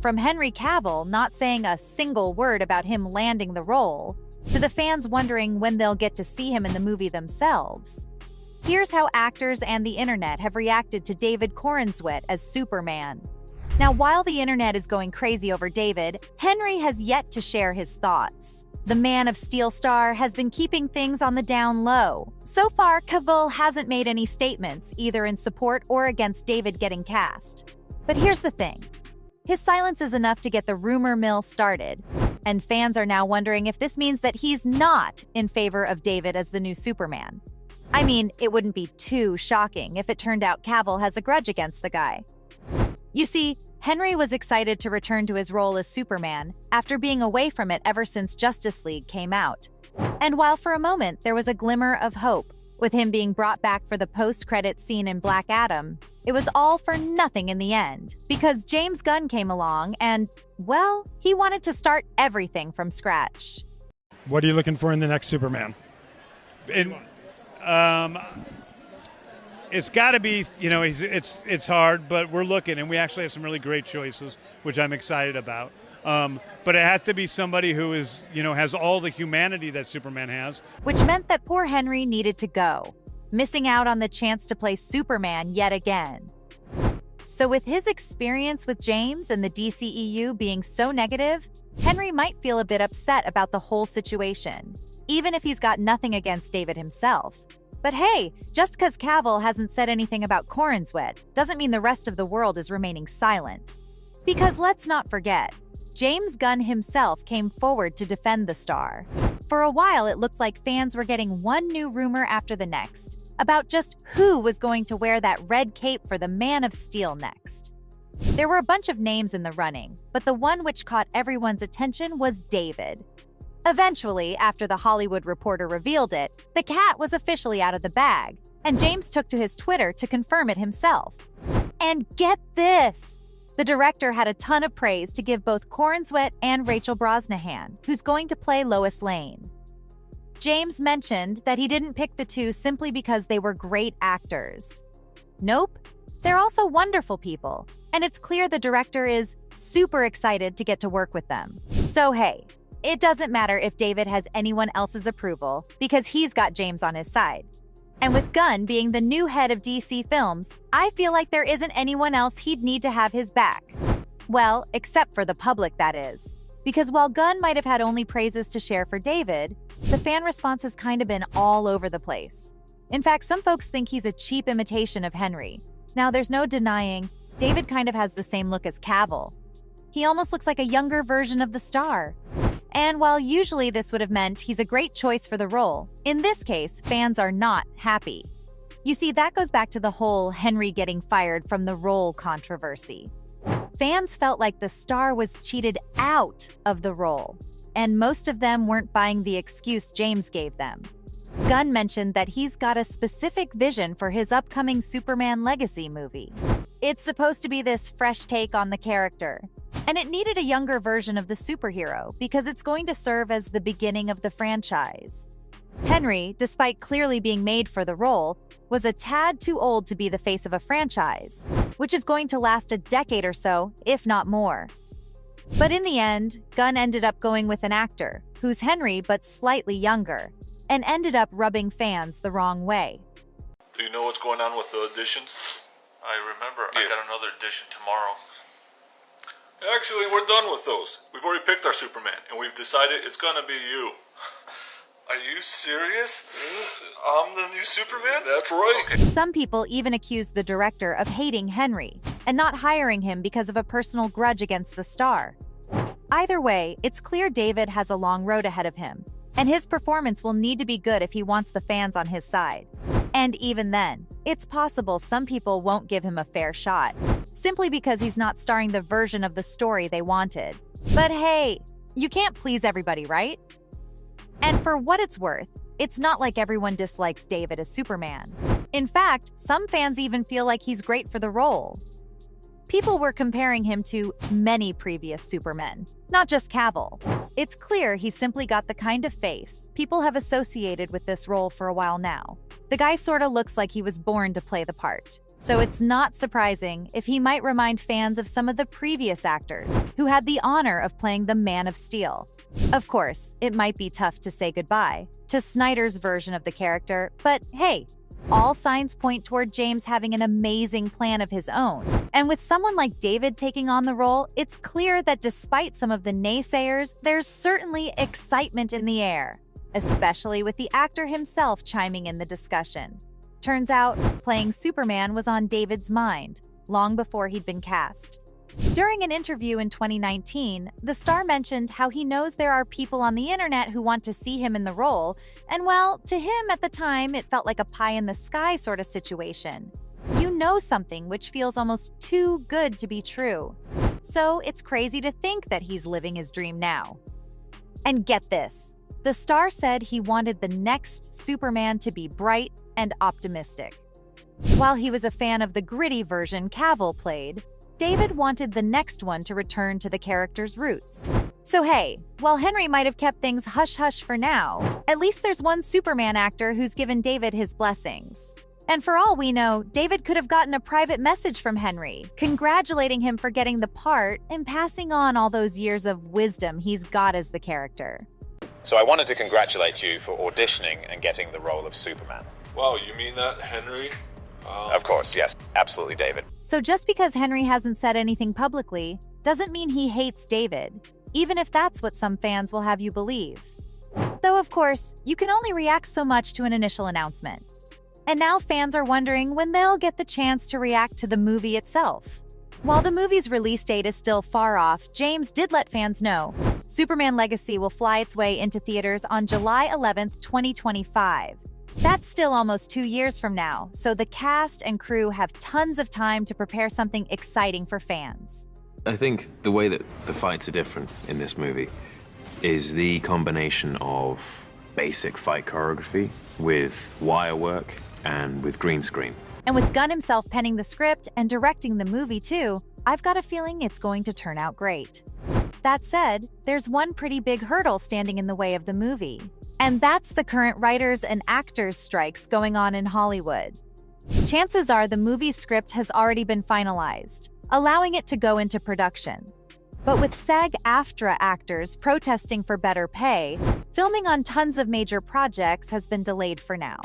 From Henry Cavill not saying a single word about him landing the role, to the fans wondering when they'll get to see him in the movie themselves. Here's how actors and the internet have reacted to David Corenswet as Superman. Now, while the internet is going crazy over David, Henry has yet to share his thoughts. The Man of Steel star has been keeping things on the down low. So far, Cavill hasn't made any statements, either in support or against David getting cast. But here's the thing. His silence is enough to get the rumor mill started, and fans are now wondering if this means that he's not in favor of David as the new Superman. I mean, it wouldn't be too shocking if it turned out Cavill has a grudge against the guy. You see, Henry was excited to return to his role as Superman after being away from it ever since Justice League came out. And while for a moment there was a glimmer of hope, with him being brought back for the post-credits scene in Black Adam, it was all for nothing in the end, because James Gunn came along and, well, he wanted to start everything from scratch. What are you looking for in the next Superman? It's got to be, it's hard, but we're looking, and we actually have some really great choices, which I'm excited about. But it has to be somebody who is, has all the humanity that Superman has. Which meant that poor Henry needed to go, missing out on the chance to play Superman yet again. So with his experience with James and the DCEU being so negative, Henry might feel a bit upset about the whole situation, even if he's got nothing against David himself. But hey, just because Cavill hasn't said anything about Corenswet doesn't mean the rest of the world is remaining silent. Because let's not forget, James Gunn himself came forward to defend the star. For a while, it looked like fans were getting one new rumor after the next about just who was going to wear that red cape for the Man of Steel next. There were a bunch of names in the running, but the one which caught everyone's attention was David. Eventually, after the Hollywood Reporter revealed it, the cat was officially out of the bag, and James took to his Twitter to confirm it himself. And get this! The director had a ton of praise to give both Corenswet and Rachel Brosnahan, who's going to play Lois Lane. James mentioned that he didn't pick the two simply because they were great actors. Nope, they're also wonderful people, and it's clear the director is super excited to get to work with them. So hey, it doesn't matter if David has anyone else's approval, because he's got James on his side. And with Gunn being the new head of DC Films, I feel like there isn't anyone else he'd need to have his back. Well, except for the public, that is. Because while Gunn might have had only praises to share for David, the fan response has kind of been all over the place. In fact, some folks think he's a cheap imitation of Henry. Now, there's no denying, David kind of has the same look as Cavill. He almost looks like a younger version of the star. And while usually this would have meant he's a great choice for the role, in this case, fans are not happy. You see, that goes back to the whole Henry getting fired from the role controversy. Fans felt like the star was cheated out of the role, and most of them weren't buying the excuse James gave them. Gunn mentioned that he's got a specific vision for his upcoming Superman Legacy movie. It's supposed to be this fresh take on the character, and it needed a younger version of the superhero because it's going to serve as the beginning of the franchise. Henry, despite clearly being made for the role, was a tad too old to be the face of a franchise, which is going to last a decade or so, if not more. But in the end, Gunn ended up going with an actor, who's Henry but slightly younger, and ended up rubbing fans the wrong way. Do you know what's going on with the auditions? I remember. I got another audition tomorrow. Actually, we're done with those. We've already picked our Superman, and we've decided it's gonna be you. Are you serious? I'm the new Superman? That's right. Okay. Some people even accused the director of hating Henry and not hiring him because of a personal grudge against the star. Either way, it's clear David has a long road ahead of him, and his performance will need to be good if he wants the fans on his side. And even then, it's possible some people won't give him a fair shot, simply because he's not starring the version of the story they wanted. But hey, you can't please everybody, right? And for what it's worth, it's not like everyone dislikes David as Superman. In fact, some fans even feel like he's great for the role. People were comparing him to many previous Supermen, not just Cavill. It's clear he's simply got the kind of face people have associated with this role for a while now. The guy sorta looks like he was born to play the part. So it's not surprising if he might remind fans of some of the previous actors who had the honor of playing the Man of Steel. Of course, it might be tough to say goodbye to Snyder's version of the character, but hey, all signs point toward James having an amazing plan of his own. And with someone like David taking on the role, it's clear that despite some of the naysayers, there's certainly excitement in the air, especially with the actor himself chiming in the discussion. Turns out, playing Superman was on David's mind, long before he'd been cast. During an interview in 2019, the star mentioned how he knows there are people on the internet who want to see him in the role, and well, to him at the time, it felt like a pie-in-the-sky sort of situation. You know something which feels almost too good to be true. So it's crazy to think that he's living his dream now. And get this, the star said he wanted the next Superman to be bright and optimistic. While he was a fan of the gritty version Cavill played, David wanted the next one to return to the character's roots. So hey, while Henry might have kept things hush-hush for now, at least there's one Superman actor who's given David his blessings. And for all we know, David could have gotten a private message from Henry, congratulating him for getting the part and passing on all those years of wisdom he's got as the character. So I wanted to congratulate you for auditioning and getting the role of Superman. Wow, you mean that, Henry? Of course, yes. Absolutely, David. So just because Henry hasn't said anything publicly, doesn't mean he hates David, even if that's what some fans will have you believe. Though, of course, you can only react so much to an initial announcement. And now fans are wondering when they'll get the chance to react to the movie itself. While the movie's release date is still far off, James did let fans know Superman Legacy will fly its way into theaters on July 11th, 2025. That's still almost 2 years from now, so the cast and crew have tons of time to prepare something exciting for fans. I think the way that the fights are different in this movie is the combination of basic fight choreography with wire work and with green screen. And with Gunn himself penning the script and directing the movie too, I've got a feeling it's going to turn out great. That said, there's one pretty big hurdle standing in the way of the movie. And that's the current writers and actors strikes going on in Hollywood. Chances are the movie's script has already been finalized, allowing it to go into production. But with SAG-AFTRA actors protesting for better pay, filming on tons of major projects has been delayed for now.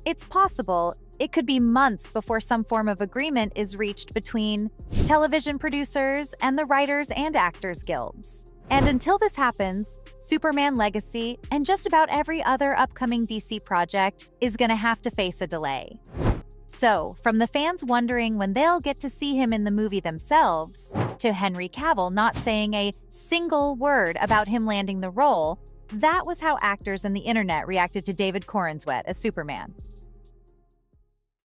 It's possible it could be months before some form of agreement is reached between television producers and the writers and actors guilds. And until this happens, Superman Legacy and just about every other upcoming DC project is going to have to face a delay. So, from the fans wondering when they'll get to see him in the movie themselves, to Henry Cavill not saying a single word about him landing the role, that was how actors and the internet reacted to David Corenswet as Superman.